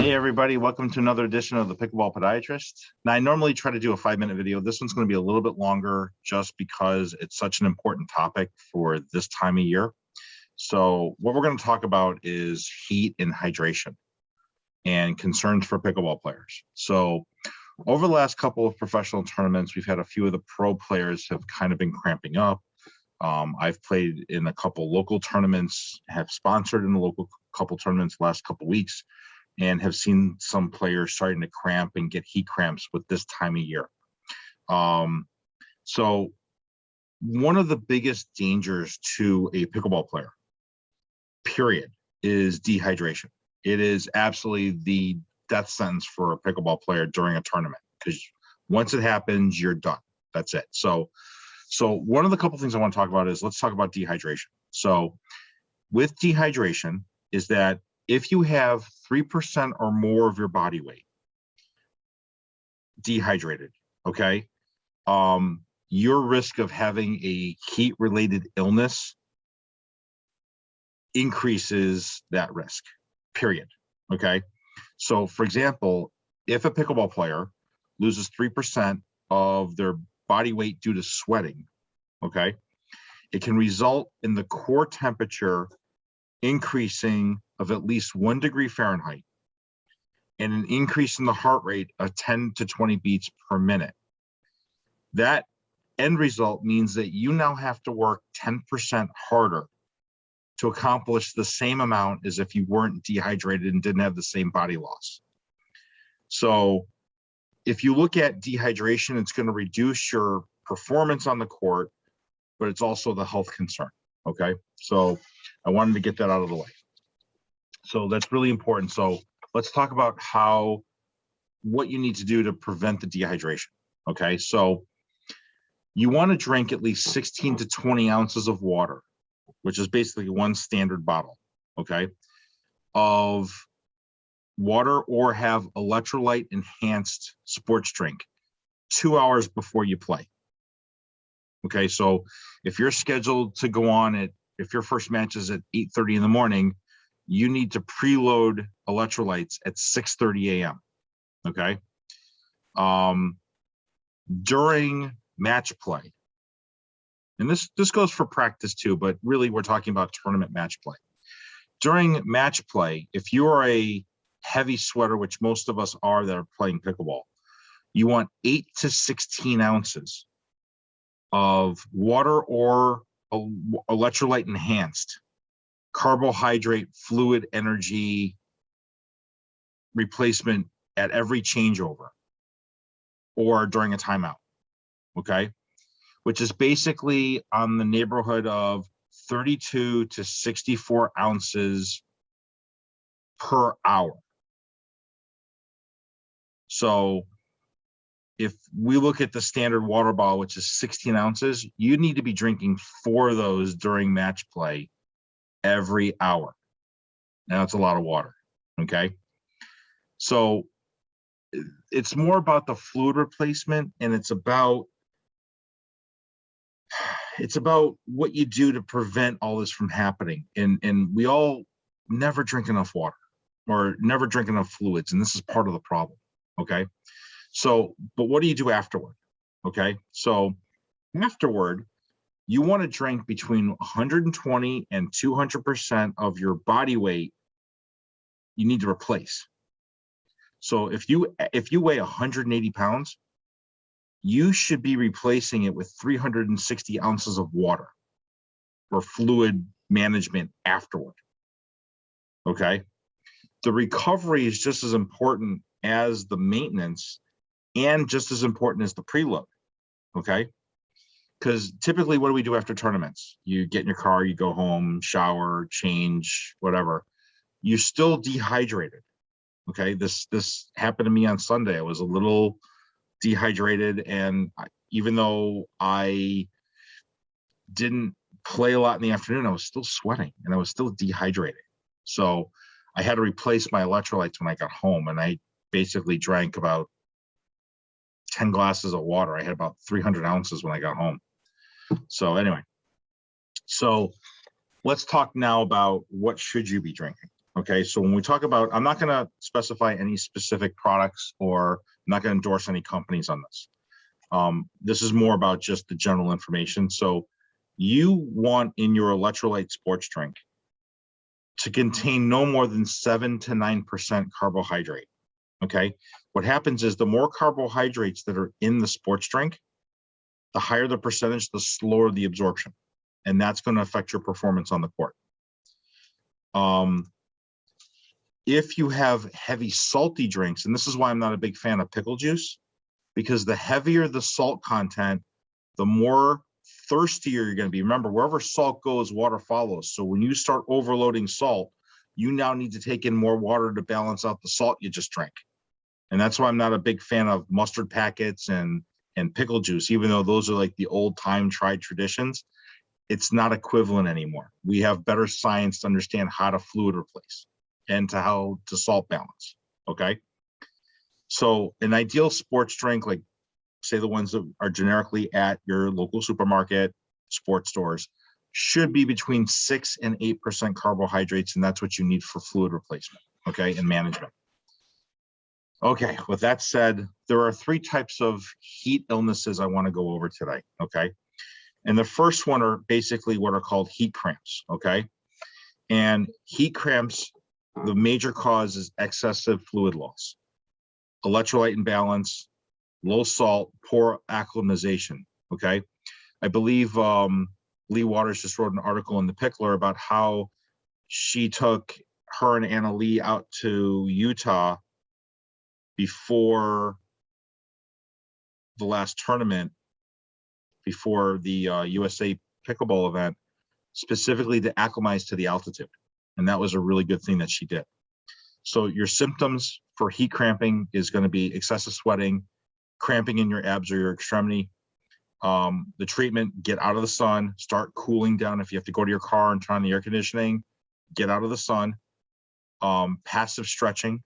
Hey everybody, welcome to another edition of the Pickleball Podiatrist. Now I normally try to do a 5-minute video. This one's going to be a little bit longer just because it's such an important topic for this time of year. So what we're going to talk about is heat and hydration and concerns for pickleball players. So over the last couple of professional tournaments, we've had a few of the pro players have kind of been cramping up. I've played in a couple local tournaments, have sponsored in the local couple tournaments the last couple weeks, and have seen some players starting to cramp and get heat cramps with this time of year. So one of the biggest dangers to a pickleball player, period, is dehydration. It is absolutely the death sentence for a pickleball player during a tournament, because once it happens, you're done. That's it. So one of the couple things I want to talk about is, let's talk about dehydration. So with dehydration is that if you have 3% or more of your body weight dehydrated, okay, your risk of having a heat-related illness increases that risk, period, okay? So, for example, if a pickleball player loses 3% of their body weight due to sweating, okay, it can result in the core temperature increasing of at least 1 degree Fahrenheit and an increase in the heart rate of 10 to 20 beats per minute. That end result means that you now have to work 10% harder to accomplish the same amount as if you weren't dehydrated and didn't have the same body loss. So if you look at dehydration, it's going to reduce your performance on the court, but it's also the health concern, okay? So I wanted to get that out of the way. So that's really important. So let's talk about what you need to do to prevent the dehydration, okay? So you want to drink at least 16 to 20 ounces of water, which is basically one standard bottle, okay, of water, or have electrolyte enhanced sports drink 2 hours before you play. Okay, so if you're scheduled to go on if your first match is at 8:30 in the morning, you need to preload electrolytes at 6:30 a.m. Okay. During match play, and this goes for practice too, but really we're talking about tournament match play. During match play, if you're a heavy sweater, which most of us are that are playing pickleball, you want 8 to 16 ounces of water or electrolyte enhanced carbohydrate fluid energy replacement at every changeover or during a timeout, okay, which is basically on the neighborhood of 32 to 64 ounces per hour. So if we look at the standard water bottle, which is 16 ounces, you need to be drinking 4 of those during match play every hour. Now that's a lot of water, okay? So it's more about the fluid replacement, and it's about what you do to prevent all this from happening. And we all never drink enough water or never drink enough fluids, and this is part of the problem, okay? So, but what do you do afterward? Okay, so afterward, you want to drink between 120 and 200% of your body weight you need to replace. So if you weigh 180 pounds, you should be replacing it with 360 ounces of water or fluid management afterward. Okay, the recovery is just as important as the maintenance, and just as important as the preload, okay? Because typically, what do we do after tournaments? You get in your car, you go home, shower, change, whatever. You're still dehydrated, okay? This happened to me on Sunday. I was a little dehydrated, and even though I didn't play a lot in the afternoon, I was still sweating, and I was still dehydrated. So I had to replace my electrolytes when I got home, and I basically drank about 10 glasses of water. I had about 300 ounces when I got home. So anyway, so let's talk now about what should you be drinking. Okay, so when we talk about, I'm not going to specify any specific products, or I'm not going to endorse any companies on this. This is more about just the general information. So you want in your electrolyte sports drink to contain no more than 7 to 9% carbohydrate. Okay, what happens is the more carbohydrates that are in the sports drink, the higher the percentage, the slower the absorption, and that's going to affect your performance on the court. If you have heavy salty drinks, and this is why I'm not a big fan of pickle juice, because the heavier the salt content, the more thirstier you're going to be. Remember, wherever salt goes, water follows. So when you start overloading salt, you now need to take in more water to balance out the salt you just drank. And that's why I'm not a big fan of mustard packets and pickle juice, even though those are like the old time tried traditions. It's not equivalent anymore. We have better science to understand how to fluid replace and to how to salt balance. Okay. So an ideal sports drink, like say the ones that are generically at your local supermarket, sports stores, should be between 6 and 8% carbohydrates, and that's what you need for fluid replacement, okay, and management. Okay, with that said, there are 3 types of heat illnesses I want to go over today, okay? And the first one are basically what are called heat cramps, okay? And heat cramps, the major cause is excessive fluid loss, electrolyte imbalance, low salt, poor acclimatization, okay? I believe Lee Waters just wrote an article in the Pickler about how she took her and Anna Lee out to Utah before the last tournament, before the USA Pickleball event, specifically to acclimatize to the altitude. And that was a really good thing that she did. So your symptoms for heat cramping is going to be excessive sweating, cramping in your abs or your extremity. The treatment, get out of the sun, start cooling down. If you have to go to your car and turn on the air conditioning, get out of the sun. Passive stretching,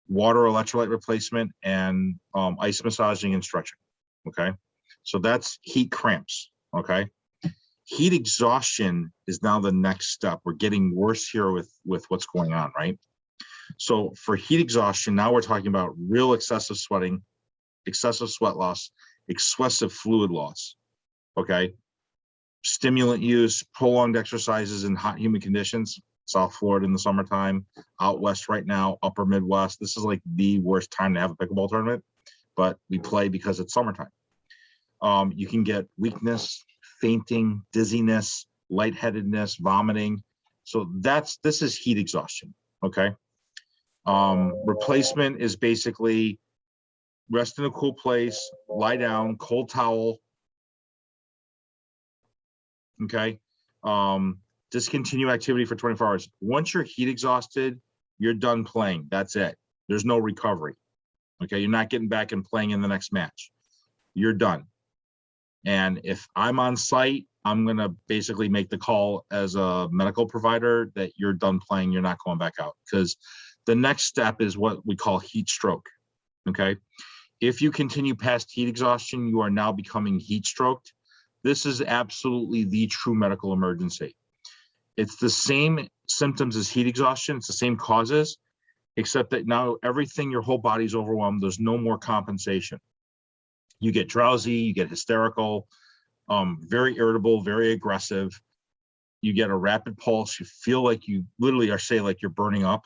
water electrolyte replacement, and ice massaging and stretching. Okay, so that's heat cramps. Okay, heat exhaustion is now the next step. We're getting worse here with what's going on, right? So for heat exhaustion, now we're talking about real excessive sweating, excessive sweat loss, excessive fluid loss. Okay, stimulant use, prolonged exercises in hot, humid conditions. South Florida in the summertime, out west right now, upper Midwest. This is like the worst time to have a pickleball tournament, but we play because it's summertime. You can get weakness, fainting, dizziness, lightheadedness, vomiting. So this is heat exhaustion, okay? Replacement is basically rest in a cool place, lie down, cold towel, okay? Discontinue activity for 24 hours. Once you're heat exhausted, you're done playing. That's it. There's no recovery. Okay, you're not getting back and playing in the next match. You're done. And if I'm on site, I'm going to basically make the call as a medical provider that you're done playing. You're not going back out, because the next step is what we call heat stroke. Okay, if you continue past heat exhaustion, you are now becoming heat stroked. This is absolutely the true medical emergency. It's the same symptoms as heat exhaustion. It's the same causes, except that now everything, your whole body's overwhelmed. There's no more compensation. You get drowsy, you get hysterical, very irritable, very aggressive. You get a rapid pulse. You feel like you literally are, say, like you're burning up.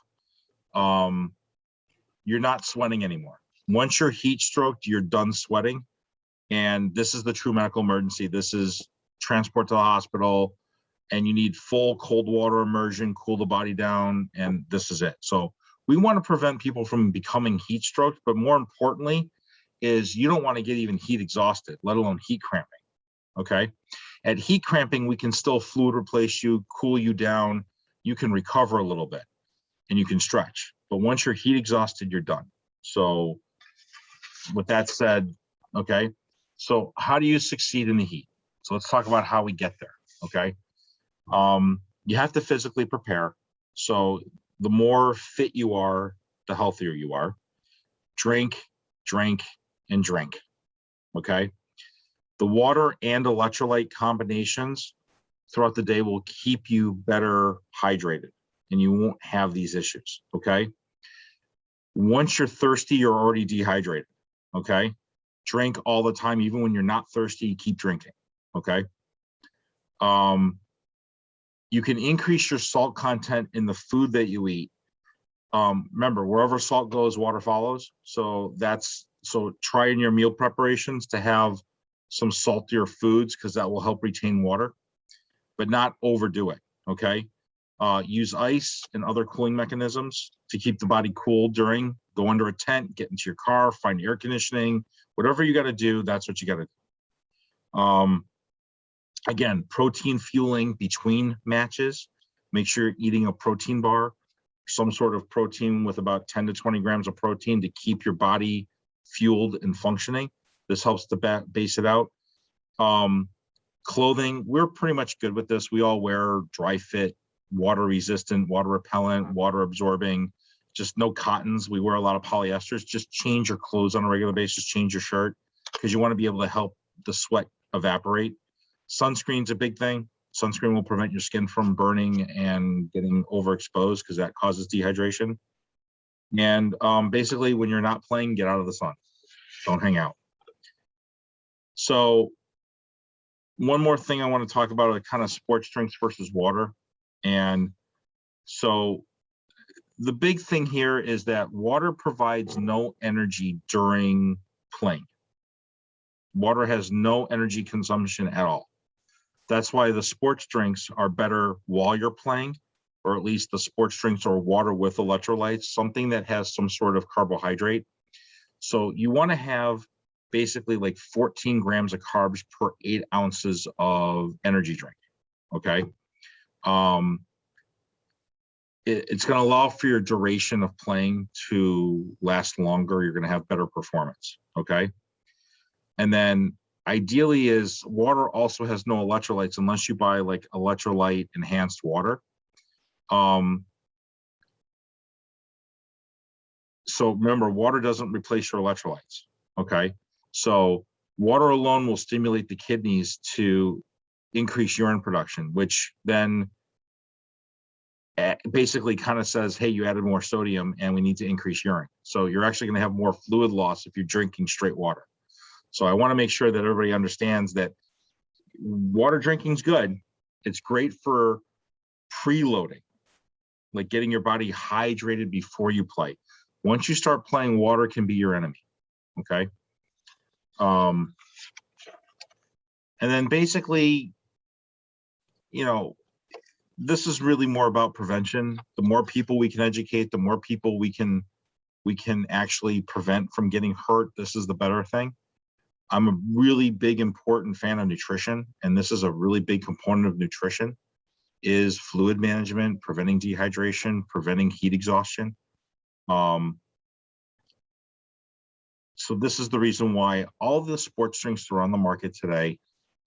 You're not sweating anymore. Once you're heat stroked, you're done sweating. And this is the true medical emergency. This is transport to the hospital, and you need full cold water immersion, cool the body down, and this is it. So we want to prevent people from becoming heat stroked, but more importantly is you don't want to get even heat exhausted, let alone heat cramping, okay? At heat cramping, we can still fluid replace you, cool you down, you can recover a little bit, and you can stretch. But once you're heat exhausted, you're done. So with that said, okay, so how do you succeed in the heat? So let's talk about how we get there, okay? You have to physically prepare. So the more fit you are, the healthier you are. Drink, drink, and drink, okay? The water and electrolyte combinations throughout the day will keep you better hydrated, and you won't have these issues. Okay. Once you're thirsty, you're already dehydrated. Okay. Drink all the time. Even when you're not thirsty, keep drinking. Okay. You can increase your salt content in the food that you eat. Remember, wherever salt goes, water follows. So try in your meal preparations to have some saltier foods, because that will help retain water, but not overdo it. Okay. Use ice and other cooling mechanisms to keep the body cool go under a tent, get into your car, find air conditioning, whatever you got to do, that's what you got to do. Again, protein fueling between matches. Make sure you're eating a protein bar, some sort of protein with about 10 to 20 grams of protein to keep your body fueled and functioning. This helps to base it out. Clothing, we're pretty much good with this. We all wear dry fit, water resistant, water repellent, water absorbing, just no cottons. We wear a lot of polyesters. Just change your clothes on a regular basis, change your shirt, because you want to be able to help the sweat evaporate. Sunscreen's a big thing. Sunscreen will prevent your skin from burning and getting overexposed, because that causes dehydration. And basically, when you're not playing, get out of the sun. Don't hang out. So one more thing I want to talk about are kind of sports drinks versus water. And so the big thing here is that water provides no energy during playing. Water has no energy consumption at all. That's why the sports drinks are better while you're playing, or at least the sports drinks or water with electrolytes, something that has some sort of carbohydrate. So you want to have basically like 14 grams of carbs per 8 ounces of energy drink. Okay. It's going to allow for your duration of playing to last longer. You're going to have better performance. Okay. And then ideally is water also has no electrolytes unless you buy like electrolyte enhanced water. So remember, water doesn't replace your electrolytes. Okay. So water alone will stimulate the kidneys to increase urine production, which then basically kind of says, hey, you added more sodium and we need to increase urine. So you're actually going to have more fluid loss if you're drinking straight water. So I want to make sure that everybody understands that water drinking is good. It's great for preloading, like getting your body hydrated before you play. Once you start playing, water can be your enemy. Okay. And then basically, this is really more about prevention. The more people we can educate, the more people we can actually prevent from getting hurt. This is the better thing. I'm a really big, important fan of nutrition, and this is a really big component of nutrition, is fluid management, preventing dehydration, preventing heat exhaustion. So this is the reason why all the sports drinks that are on the market today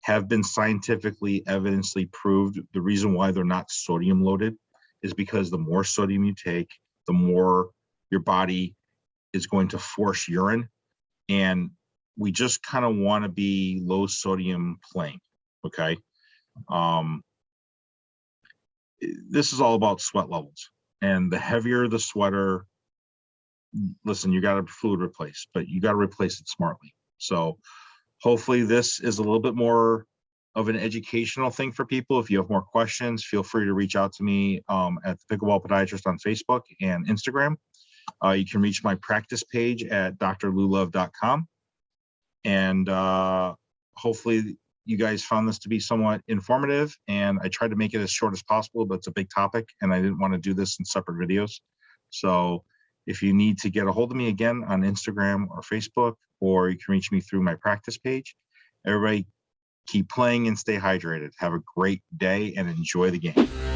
have been scientifically, evidently proved. The reason why they're not sodium loaded is because the more sodium you take, the more your body is going to force urine. And we just kind of want to be low sodium playing. Okay. This is all about sweat levels, and the heavier the sweater, listen, you got to fluid replace, but you got to replace it smartly. So hopefully this is a little bit more of an educational thing for people. If you have more questions, feel free to reach out to me at the Pickleball Podiatrist on Facebook and Instagram. You can reach my practice page at drlullove.com. And hopefully you guys found this to be somewhat informative, and I tried to make it as short as possible, but it's a big topic and I didn't want to do this in separate videos. So if you need to get a hold of me, again, on Instagram or Facebook, or you can reach me through my practice page. Everybody keep playing and stay hydrated. Have a great day and enjoy the game.